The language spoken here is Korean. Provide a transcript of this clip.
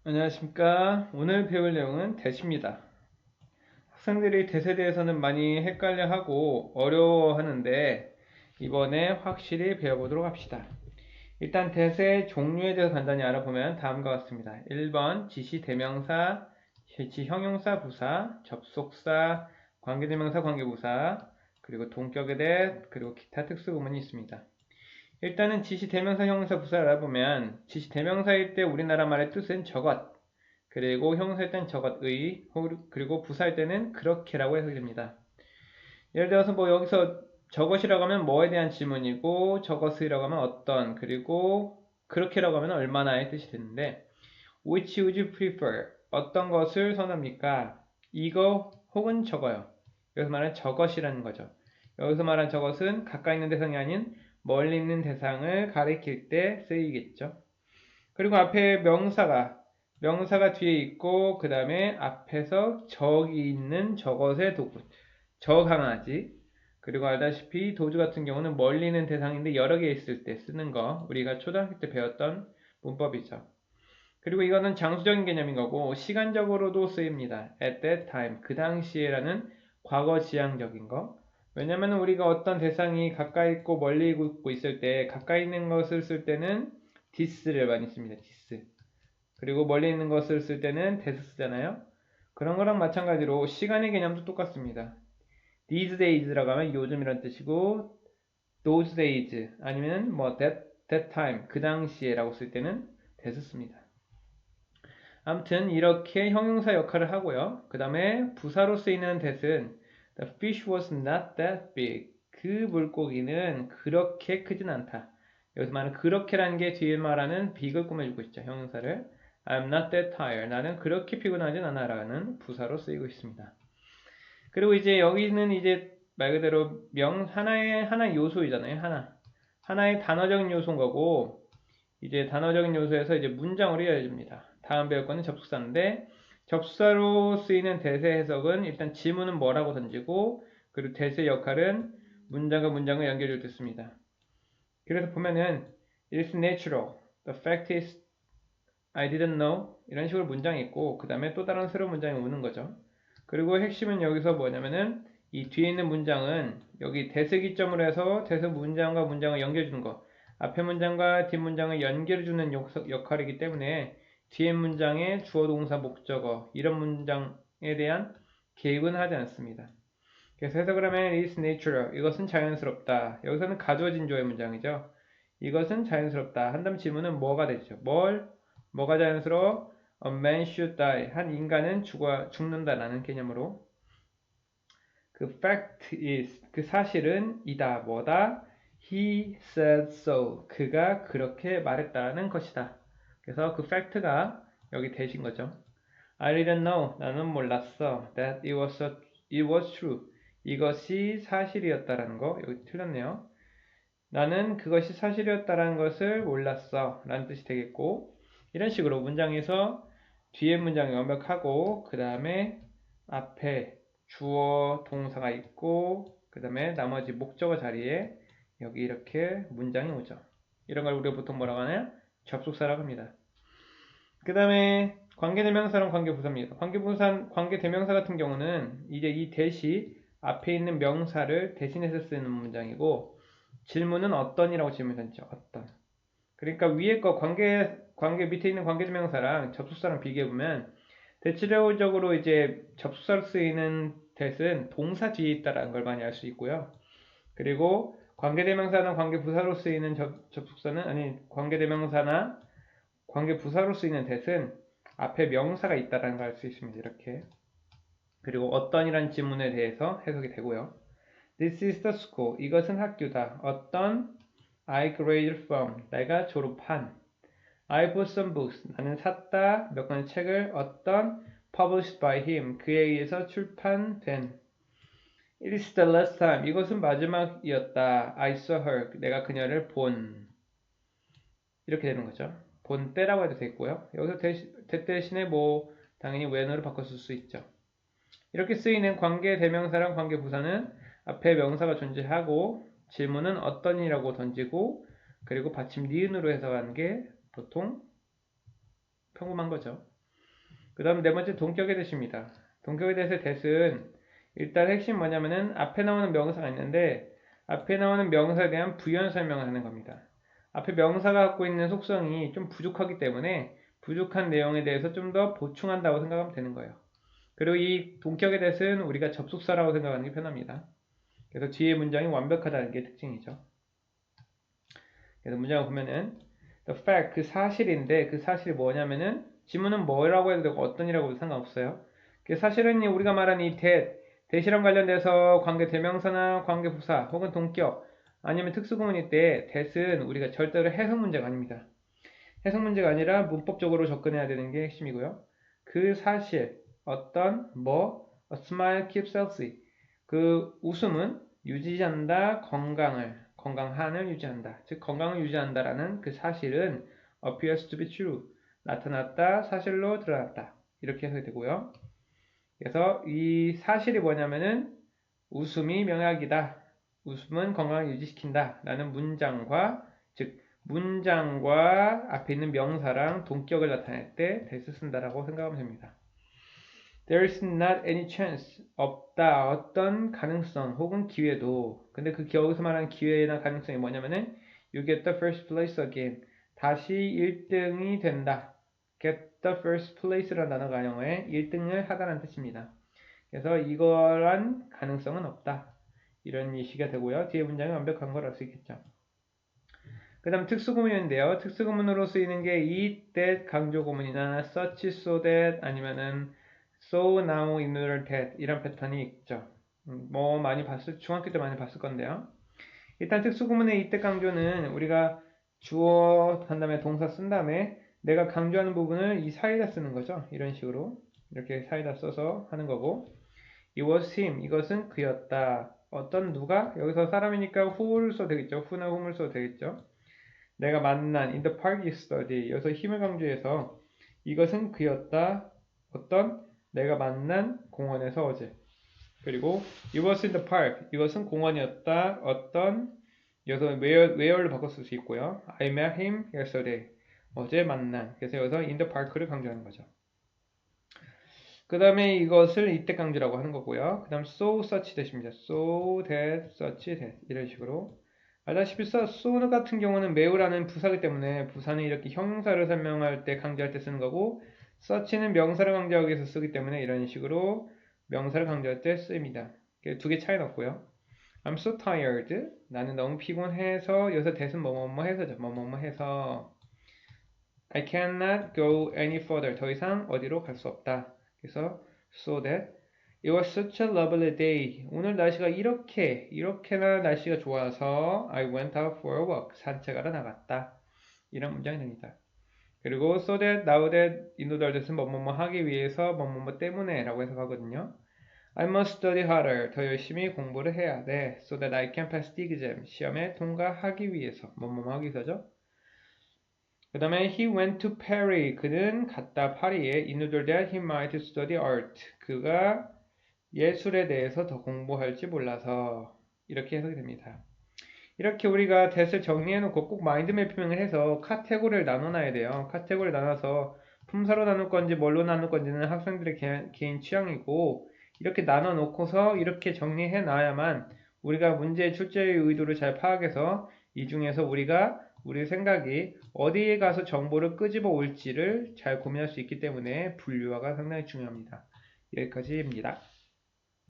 안녕하십니까. 오늘 배울 내용은 대시입니다. 학생들이 대세에 대해서는 많이 헷갈려하고 어려워하는데 이번에 확실히 배워보도록 합시다. 일단 대세의 종류에 대해서 간단히 알아보면 다음과 같습니다. 1번 지시 대명사, 지시 형용사, 부사, 접속사, 관계대명사, 관계부사, 그리고 동격에 대해 그리고 기타 특수구문이 있습니다. 일단은 지시 대명사, 형용사, 부사를 알아보면 지시 대명사일 때 우리나라 말의 뜻은 저것, 그리고 형용사일 때는 저것의, 그리고 부사일 때는 그렇게라고 해석이 됩니다. 예를 들어서 뭐 여기서 저것이라고 하면 뭐에 대한 질문이고 저것이라고 하면 어떤, 그리고 그렇게라고 하면 얼마나의 뜻이 되는데 which would you prefer? 어떤 것을 선호합니까? 이거 혹은 저거요. 여기서 말하는 저것이라는 거죠. 여기서 말하는 저것은 가까이 있는 대상이 아닌 멀리 있는 대상을 가리킬 때 쓰이겠죠. 그리고 앞에 명사가 뒤에 있고 그 다음에 앞에서 적이 있는 저것의 도구, 저 강아지. 그리고 알다시피 도주 같은 경우는 멀리 있는 대상인데 여러 개 있을 때 쓰는 거 우리가 초등학교 때 배웠던 문법이죠. 그리고 이거는 장수적인 개념인 거고 시간적으로도 쓰입니다. at that time, 그 당시에라는 과거 지향적인 거. 왜냐면 우리가 어떤 대상이 가까이 있고 멀리 있고 있을 때 가까이 있는 것을 쓸 때는 this를 많이 씁니다. this. 그리고 멀리 있는 것을 쓸 때는 this 쓰잖아요. 그런 거랑 마찬가지로 시간의 개념도 똑같습니다. these days라고 하면 요즘이란 뜻이고 those days 아니면 뭐 that time, 그 당시에라고 쓸 때는 this 씁니다. 아무튼 이렇게 형용사 역할을 하고요. 그 다음에 부사로 쓰이는 that은 the fish was not that big. 그 물고기는 그렇게 크진 않다. 여기서 말하는 그렇게라는 게 뒤에 말하는 big을 꾸며주고 있죠. 형용사를. I'm not that tired. 나는 그렇게 피곤하진 않아 라는 부사로 쓰이고 있습니다. 그리고 이제 여기는 이제 말 그대로 하나의 요소이잖아요. 하나의 단어적인 요소인 거고 이제 단어적인 요소에서 이제 문장으로 이어집니다. 다음 배울 거는 접속사인데 접속사로 쓰이는 대세 해석은 일단 지문은 뭐라고 던지고 그리고 대세 역할은 문장과 문장을 연결을 듣습니다. 그래서 보면은 It's natural. The fact is I didn't know. 이런 식으로 문장이 있고 그 다음에 또 다른 새로운 문장이 오는 거죠. 그리고 핵심은 여기서 뭐냐면은 이 뒤에 있는 문장은 여기 대세 기점으로 해서 대세 문장과 문장을 연결해주는 거. 앞에 문장과 뒷 문장을 연결해주는 역할이기 때문에 뒤에 문장의 주어 동사 목적어 이런 문장에 대한 개입은 하지 않습니다. 그래서 해석을 하면 is natural. 이것은 자연스럽다. 여기서는 가주어진 조의 문장이죠. 이것은 자연스럽다. 한다면 질문은 뭐가 되죠? 뭐가 자연스러워? A man should die. 한 인간은 죽는다라는 개념으로 그 fact is, 그 사실은 이다. 뭐다? He said so. 그가 그렇게 말했다는 것이다. 그래서 그 fact가 여기 대신 거죠. I didn't know. 나는 몰랐어. That it was true. 이것이 사실이었다라는 거. 여기 틀렸네요. 나는 그것이 사실이었다라는 것을 몰랐어. 라는 뜻이 되겠고 이런 식으로 문장에서 뒤에 문장이 완벽하고 그 다음에 앞에 주어 동사가 있고 그 다음에 나머지 목적어 자리에 여기 이렇게 문장이 오죠. 이런 걸 우리가 보통 뭐라고 하냐? 접속사라고 합니다. 그 다음에 관계대명사랑 관계부사입니다. 관계대명사 같은 경우는 이제 이 대시 앞에 있는 명사를 대신해서 쓰는 문장이고 질문은 어떤이라고 질문을 던지죠. 어떤. 그러니까 위에 거 관계 밑에 있는 관계대명사랑 접속사랑 비교해보면 대체적으로 이제 접속사로 쓰이는 that은 동사 뒤에 있다라는 걸 많이 알 수 있고요. 그리고 관계대명사나 관계부사로 쓰이는 접속사는 아니 관계대명사나 관계부사로 쓰이는 that은 앞에 명사가 있다라는 걸 알 수 있습니다. 이렇게. 그리고 어떤이란 질문에 대해서 해석이 되고요. This is the school. 이것은 학교다. 어떤 I graduated from. 내가 졸업한. I bought some books. 나는 샀다. 몇 권의 책을 어떤 published by him. 그에 의해서 출판된. It is the last time. 이것은 마지막이었다. I saw her. 내가 그녀를 본. 이렇게 되는 거죠. 본 때라고 해도 되고요. 여기서 대신에 뭐 당연히 when으로 바꿨을 수 있죠. 이렇게 쓰이는 관계 대명사랑 관계 부사는 앞에 명사가 존재하고 질문은 어떤이라고 던지고 그리고 받침 니은으로 해석하는 게 보통 평범한 거죠. 그 다음 네 번째 동격의 대시입니다. 동격의 대시의 대는 일단 핵심 뭐냐면은 앞에 나오는 명사가 있는데 앞에 나오는 명사에 대한 부연 설명을 하는 겁니다. 앞에 명사가 갖고 있는 속성이 좀 부족하기 때문에 부족한 내용에 대해서 좀 더 보충한다고 생각하면 되는 거예요. 그리고 이 동격의 대는 우리가 접속사라고 생각하는 게 편합니다. 그래서 뒤에 문장이 완벽하다는 게 특징이죠. 그래서 문장을 보면은 the fact 그 사실인데 그 사실이 뭐냐면은 지문은 뭐라고 해도 되고 어떤이라고 해도 상관없어요. 그 사실은 우리가 말하는 이 대시랑 관련돼서 관계 대명사나 관계 부사 혹은 동격 아니면 특수구문일 때 대는 우리가 절대로 해석 문제가 아닙니다. 해석 문제가 아니라 문법적으로 접근해야 되는 게 핵심이고요. 그 사실 어떤 a smile keeps healthy 그 웃음은 유지한다 건강한을 유지한다. 즉 건강을 유지한다라는 그 사실은 appears to be true. 나타났다, 사실로 드러났다. 이렇게 해석이 되고요. 그래서 이 사실이 뭐냐면은 웃음이 명약이다. 웃음은 건강을 유지시킨다. 라는 문장과 즉 문장과 앞에 있는 명사랑 동격을 나타낼 때 대수 쓴다라고 생각하면 됩니다. There is not any chance. 없다. 어떤 가능성 혹은 기회도. 근데 그 여기서 말하는 기회나 가능성이 뭐냐면은 You get the first place again. 다시 1등이 된다. Get the first place라는 단어가 영어에 1등을 하다라는 뜻입니다. 그래서 이거란 가능성은 없다. 이런 예시가 되고요. 뒤에 문장이 완벽한 걸 알 수 있겠죠. 그 다음 특수구문인데요. 특수구문으로 쓰이는 게 eat, that 강조구문이나 such, so that 아니면은 so, now, in order, that 이런 패턴이 있죠. 뭐 많이 중학교 때 많이 봤을 건데요. 일단 특수구문의 이때 강조는 우리가 주어 한 다음에 동사 쓴 다음에 내가 강조하는 부분을 이 사이다 쓰는 거죠. 이런 식으로 이렇게 사이다 써서 하는 거고 It was him. 이것은 그였다. 어떤 누가? 여기서 사람이니까 who를 써도 되겠죠. who나 whom을 써도 되겠죠. 내가 만난 in the park yesterday. 여기서 힘을 강조해서 이것은 그였다. 어떤 내가 만난 공원에서 어제. 그리고 it was in the park. 이것은 공원이었다. 어떤 여기서 where를 바꿔 쓸 수 있고요. I met him yesterday. 어제 만난. 그래서 여기서 in the park를 강조하는 거죠. 그 다음에 이것을 이때 강조라고 하는 거고요. 그 다음 so, such that입니다. so, that, such, that 이런 식으로 알다시피 so 같은 경우는 매우라는 부사기 때문에 부사는 이렇게 형용사를 설명할 때 강조할 때 쓰는 거고 such는 명사를 강조하기 위해서 쓰기 때문에 이런 식으로 명사를 강조할 때 씁니다. 두 개 차이는 없고요. I'm so tired. 나는 너무 피곤해서 여기서 that은 뭐뭐뭐 해서죠. 뭐뭐뭐 해서 I cannot go any further. 더 이상 어디로 갈 수 없다. 그래서 so that it was such a lovely day. 오늘 날씨가 이렇게나 날씨가 좋아서 I went out for a walk. 산책하러 나갔다. 이런 문장이 됩니다. 그리고 so that, now that, in order that은 뭐뭐뭐 하기 위해서 뭐뭐뭐 때문에 라고 해석하거든요. I must study harder. 더 열심히 공부를 해야 돼. So that I can pass the exam. 시험에 통과하기 위해서. 뭐뭐뭐 하기 위해서죠. 그 다음에 he went to Paris. 그는 갔다 파리에 in order that he might study art. 그가 예술에 대해서 더 공부할지 몰라서 이렇게 해석이 됩니다. 이렇게 우리가 that을 정리해놓고 꼭 마인드 매핑을 해서 카테고리를 나눠놔야 돼요. 카테고리를 나눠서 품사로 나눌 건지 뭘로 나눌 건지는 학생들의 개인 취향이고 이렇게 나눠놓고서 이렇게 정리해 놔야만 우리가 문제의 출제의 의도를 잘 파악해서 이 중에서 우리가 우리 생각이 어디에 가서 정보를 끄집어 올지를 잘 고민할 수 있기 때문에 분류화가 상당히 중요합니다. 여기까지입니다.